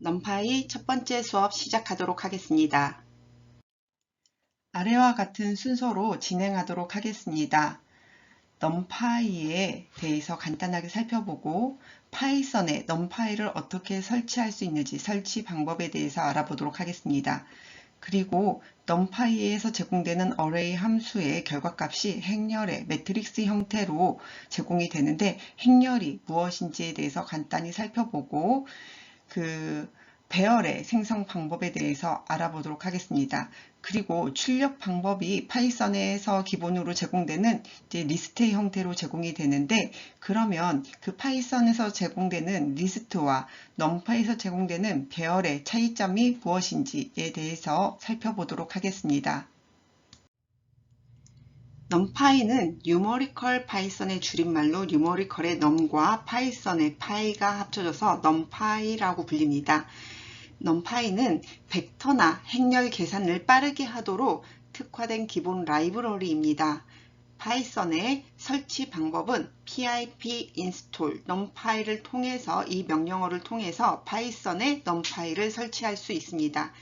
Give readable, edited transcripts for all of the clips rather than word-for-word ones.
넘파이 첫 번째 수업 시작하도록 하겠습니다. 아래와 같은 순서로 진행하도록 하겠습니다. 넘파이에 대해서 간단하게 살펴보고 파이썬에 넘파이를 어떻게 설치할 수 있는지 설치 방법에 대해서 알아보도록 하겠습니다. 그리고 넘파이에서 제공되는 어레이 함수의 결과값이 행렬의 매트릭스 형태로 제공이 되는데 행렬이 무엇인지에 대해서 간단히 살펴보고 배열의 생성 방법에 대해서 알아보도록 하겠습니다. 그리고 출력 방법이 파이썬에서 기본으로 제공되는 리스트의 형태로 제공이 되는데 그러면 그 파이썬에서 제공되는 리스트와 넘파이에서 제공되는 배열의 차이점이 무엇인지에 대해서 살펴보도록 하겠습니다. 넘파이는 뉴머리컬 파이썬의 줄임말로 뉴머리컬의 넘과 파이썬의 파이가 합쳐져서 넘파이라고 불립니다. 넘파이는 벡터나 행렬 계산을 빠르게 하도록 특화된 기본 라이브러리입니다. 파이썬의 설치 방법은 pip install numpy를 통해서 이 명령어를 통해서 파이썬의 numpy를 설치할 수 있습니다.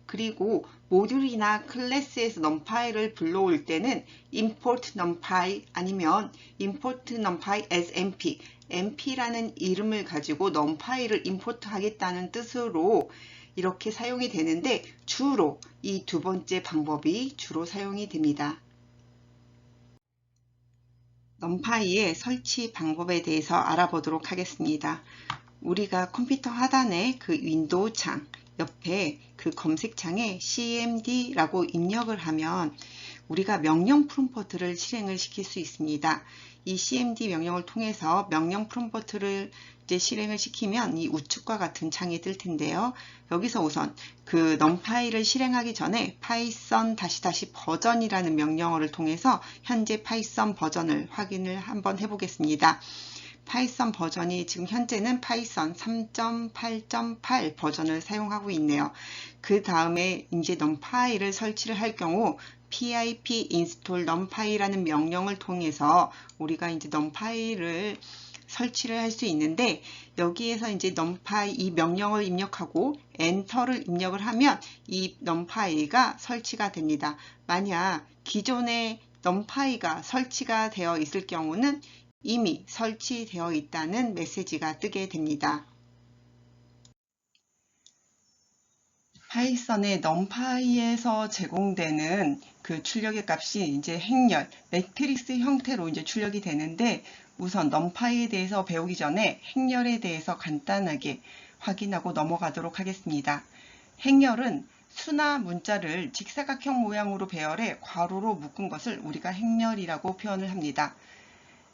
그리고 모듈이나 클래스에서 numpy를 불러올 때는 import numpy 아니면 import numpy as np, np라는 이름을 가지고 numpy를 임포트 하겠다는 뜻으로 이렇게 사용이 되는데 주로 이 두 번째 방법이 주로 사용이 됩니다. numpy의 설치 방법에 대해서 알아보도록 하겠습니다. 우리가 컴퓨터 하단에 그 윈도우 창 옆에 그 검색창에 cmd라고 입력을 하면 우리가 명령 프롬프트를 실행을 시킬 수 있습니다. 이 cmd 명령을 통해서 명령 프롬프트를 실행을 시키면 이 우측과 같은 창이 뜰 텐데요. 여기서 우선 그 numpy를 실행하기 전에 python 버전이라는 명령어를 통해서 현재 파이썬 버전을 확인을 한번 해보겠습니다. 파이썬 버전이 지금 현재는 파이썬 3.8.8 버전을 사용하고 있네요. 그 다음에 이제 numpy를 설치를 할 경우 pip install numpy라는 명령을 통해서 우리가 이제 numpy를 설치를 할 수 있는데 여기에서 이제 numpy 이 명령을 입력하고 엔터를 입력을 하면 이 numpy가 설치가 됩니다. 만약 기존에 numpy가 설치가 되어 있을 경우는 이미 설치되어 있다는 메시지가 뜨게 됩니다. 파이썬의 numpy에서 제공되는 그 출력의 값이 이제 행렬, 매트릭스 형태로 이제 출력이 되는데 우선 numpy에 대해서 배우기 전에 행렬에 대해서 간단하게 확인하고 넘어가도록 하겠습니다. 행렬은 수나 문자를 직사각형 모양으로 배열해 괄호로 묶은 것을 우리가 행렬이라고 표현을 합니다.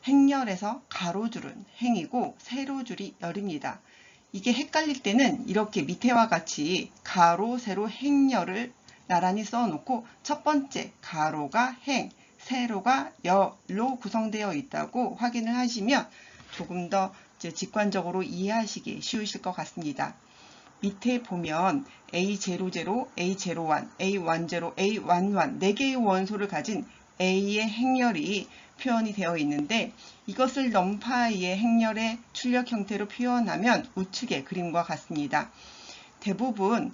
행렬에서 가로줄은 행이고 세로줄이 열입니다. 이게 헷갈릴 때는 이렇게 밑에와 같이 가로, 세로, 행렬을 나란히 써놓고 첫 번째 가로가 행, 세로가 열로 구성되어 있다고 확인을 하시면 조금 더 직관적으로 이해하시기 쉬우실 것 같습니다. 밑에 보면 A00, A01, A10, A11 4개의 원소를 가진 A의 행렬이 표현이 되어 있는데 이것을 numpy의 행렬의 출력 형태로 표현하면 우측의 그림과 같습니다. 대부분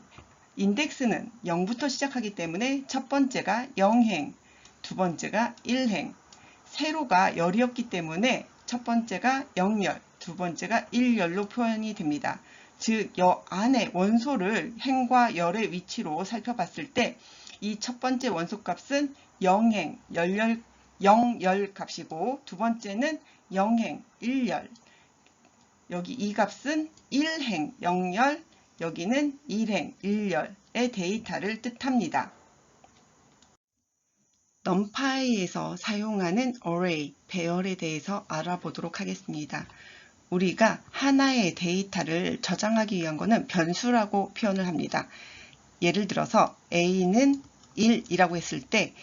인덱스는 0부터 시작하기 때문에 첫 번째가 0행, 두 번째가 1행, 세로가 열이었기 때문에 첫 번째가 0열, 두 번째가 1열로 표현이 됩니다. 즉, 여 안에 원소를 행과 열의 위치로 살펴봤을 때 이 첫 번째 원소 값은 0행, 0열 값이고 두 번째는 0행, 1열, 여기 이 값은 1행, 0열, 여기는 1행, 1열의 데이터를 뜻합니다. numpy에서 사용하는 array, 배열에 대해서 알아보도록 하겠습니다. 우리가 하나의 데이터를 저장하기 위한 것은 변수라고 표현을 합니다. 예를 들어서 a는 1이라고 했을 때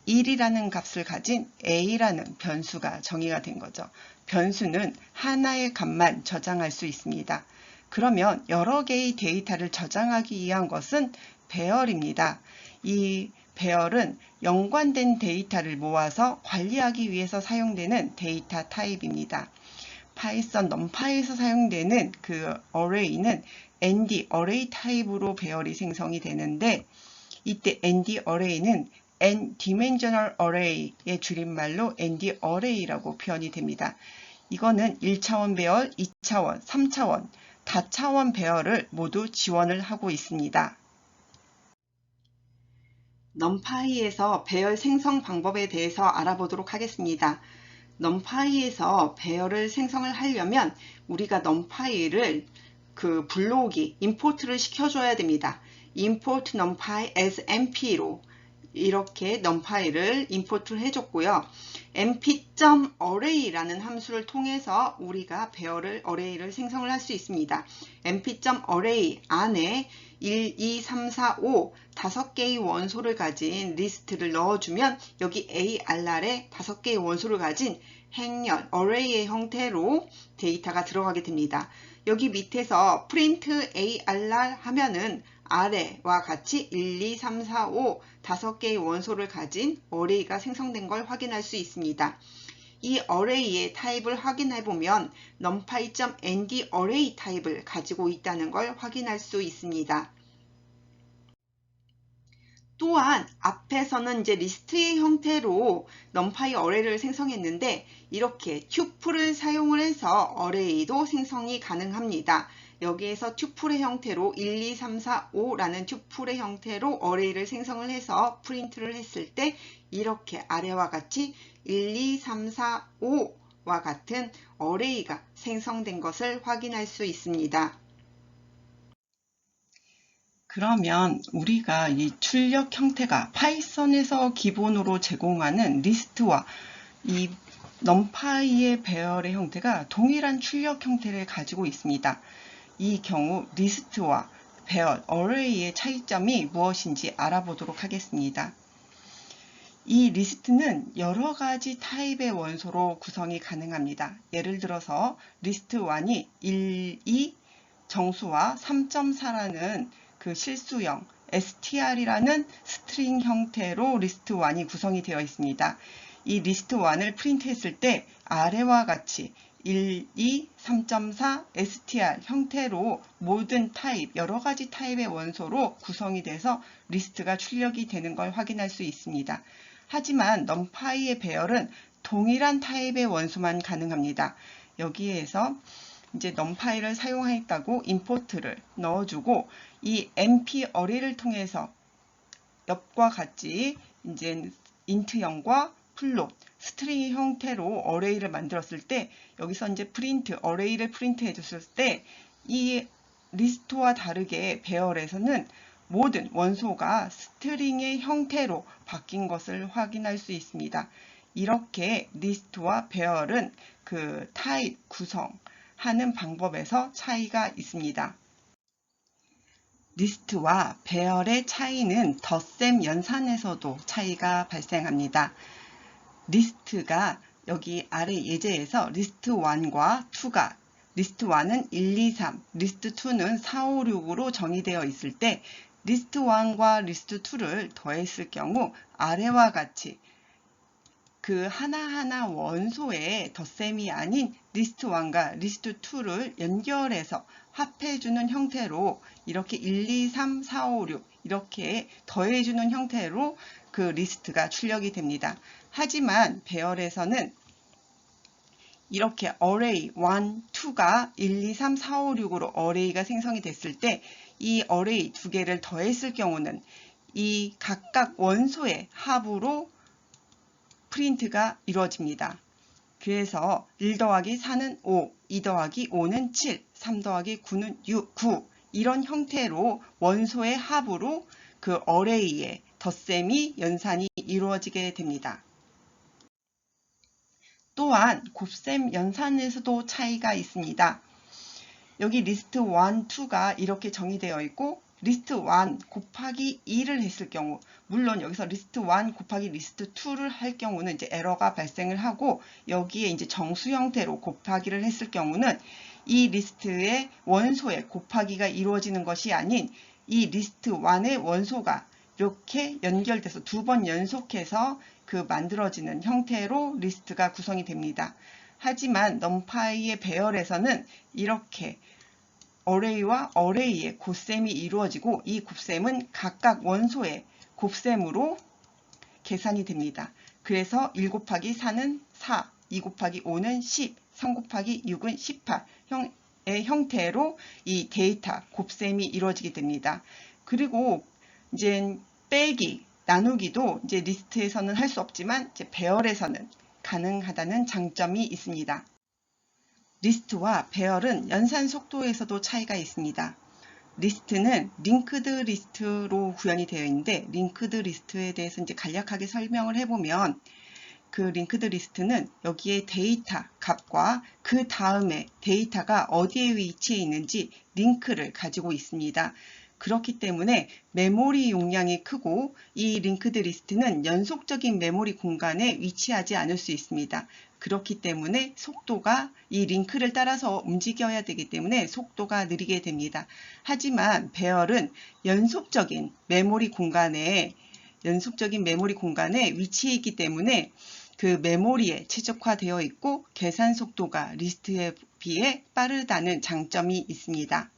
1이라는 값을 가진 a라는 변수가 정의가 된 거죠. 변수는 하나의 값만 저장할 수 있습니다. 그러면 여러 개의 데이터를 저장하기 위한 것은 배열입니다. 이 배열은 연관된 데이터를 모아서 관리하기 위해서 사용되는 데이터 타입입니다. 파이썬 넘파이에서 사용되는 그 array는 ND array 타입으로 배열이 생성이 되는데, 이때 ND array는 n-dimensional array의 줄임말로 ND array라고 표현이 됩니다. 이거는 1차원 배열, 2차원, 3차원, 다차원 배열을 모두 지원을 하고 있습니다. 넘파이에서 배열 생성 방법에 대해서 알아보도록 하겠습니다. 넘파이에서 배열을 생성을 하려면 우리가 넘파이를 그 불러오기, 임포트를 시켜줘야 됩니다. import numpy as mp로 이렇게 넘파이를 임포트를 해줬고요. mp.array라는 함수를 통해서 우리가 배열을 array를 생성을 할 수 있습니다. mp.array 안에 1, 2, 3, 4, 5 5개의 원소를 가진 리스트를 넣어주면 여기 ARR에 5개의 원소를 가진 행렬, array의 형태로 데이터가 들어가게 됩니다. 여기 밑에서 print ARR 하면은 아래와 같이 1, 2, 3, 4, 5 5개의 원소를 가진 array가 생성된 걸 확인할 수 있습니다. 이 array의 타입을 확인해 보면 numpy.nd array 타입을 가지고 있다는 걸 확인할 수 있습니다. 또한 앞에서는 이제 리스트의 형태로 numpy array를 생성했는데 이렇게 튜플을 사용을 해서 array도 생성이 가능합니다. 여기에서 튜플의 형태로 1, 2, 3, 4, 5라는 튜플의 형태로 array를 생성을 해서 프린트를 했을 때 이렇게 아래와 같이 1, 2, 3, 4, 5와 같은 array가 생성된 것을 확인할 수 있습니다. 그러면 우리가 이 출력 형태가 파이썬에서 기본으로 제공하는 리스트와 이 numpy의 배열의 형태가 동일한 출력 형태를 가지고 있습니다. 이 경우 리스트와 배열, array의 차이점이 무엇인지 알아보도록 하겠습니다. 이 리스트는 여러 가지 타입의 원소로 구성이 가능합니다. 예를 들어서 리스트1이 1, 2 정수와 3.4라는 그 실수형 str이라는 스트링 형태로 리스트1이 구성이 되어 있습니다. 이 리스트1을 프린트했을 때 아래와 같이 1, 2, 3.4 str 형태로 모든 타입, 여러 가지 타입의 원소로 구성이 돼서 리스트가 출력이 되는 걸 확인할 수 있습니다. 하지만 numpy의 배열은 동일한 타입의 원소만 가능합니다. 여기에서 이제 numpy를 사용했다고 임포트를 넣어주고 이 mp array를 통해서 옆과 같이 이제 int형과 float, 스트링 형태로 array를 만들었을 때 여기서 이제 array를 프린트 해줬을 때 이 리스트와 다르게 배열에서는 모든 원소가 스트링의 형태로 바뀐 것을 확인할 수 있습니다. 이렇게 리스트와 배열은 그 타입 구성하는 방법에서 차이가 있습니다. 리스트와 배열의 차이는 덧셈 연산에서도 차이가 발생합니다. 리스트가 여기 아래 예제에서 리스트 1과 2가 리스트 1은 1, 2, 3, 리스트 2는 4, 5, 6으로 정의되어 있을 때 리스트 1과 리스트 2를 더했을 경우 아래와 같이 그 하나하나 원소의 덧셈이 아닌 리스트 1과 리스트 2를 연결해서 합해주는 형태로 이렇게 1, 2, 3, 4, 5, 6 이렇게 더해주는 형태로 그 리스트가 출력이 됩니다. 하지만 배열에서는 이렇게 array 1, 2가 1, 2, 3, 4, 5, 6으로 array가 생성이 됐을 때 이 array 두 개를 더했을 경우는 이 각각 원소의 합으로 프린트가 이루어집니다. 그래서 1 더하기 4는 5, 2 더하기 5는 7, 3 더하기 9는 9 이런 형태로 원소의 합으로 그 array의 덧셈이 연산이 이루어지게 됩니다. 또한 곱셈 연산에서도 차이가 있습니다. 여기 리스트 1, 2가 이렇게 정의되어 있고 리스트 1 곱하기 2를 했을 경우 물론 여기서 리스트 1 곱하기 리스트 2를 할 경우는 이제 에러가 발생을 하고 여기에 이제 정수 형태로 곱하기를 했을 경우는 이 리스트의 원소의 곱하기가 이루어지는 것이 아닌 이 리스트 1의 원소가 이렇게 연결돼서 두 번 연속해서 그 만들어지는 형태로 리스트가 구성이 됩니다. 하지만 numpy의 배열에서는 이렇게 array와 array의 곱셈이 이루어지고 이 곱셈은 각각 원소의 곱셈으로 계산이 됩니다. 그래서 1 곱하기 4는 4, 2 곱하기 5는 10, 3 곱하기 6은 18의 형태로 이 데이터 곱셈이 이루어지게 됩니다. 그리고 이제 빼기, 나누기도 이제 리스트에서는 할 수 없지만 이제 배열에서는 가능하다는 장점이 있습니다. 리스트와 배열은 연산 속도에서도 차이가 있습니다. 리스트는 링크드 리스트로 구현이 되어 있는데 링크드 리스트에 대해서 이제 간략하게 설명을 해보면 그 링크드 리스트는 여기에 데이터 값과 그 다음에 데이터가 어디에 위치해 있는지 링크를 가지고 있습니다. 그렇기 때문에 메모리 용량이 크고 이 링크드 리스트는 연속적인 메모리 공간에 위치하지 않을 수 있습니다. 그렇기 때문에 속도가 이 링크를 따라서 움직여야 되기 때문에 속도가 느리게 됩니다. 하지만 배열은 연속적인 메모리 공간에 위치해 있기 때문에 그 메모리에 최적화되어 있고 계산 속도가 리스트에 비해 빠르다는 장점이 있습니다.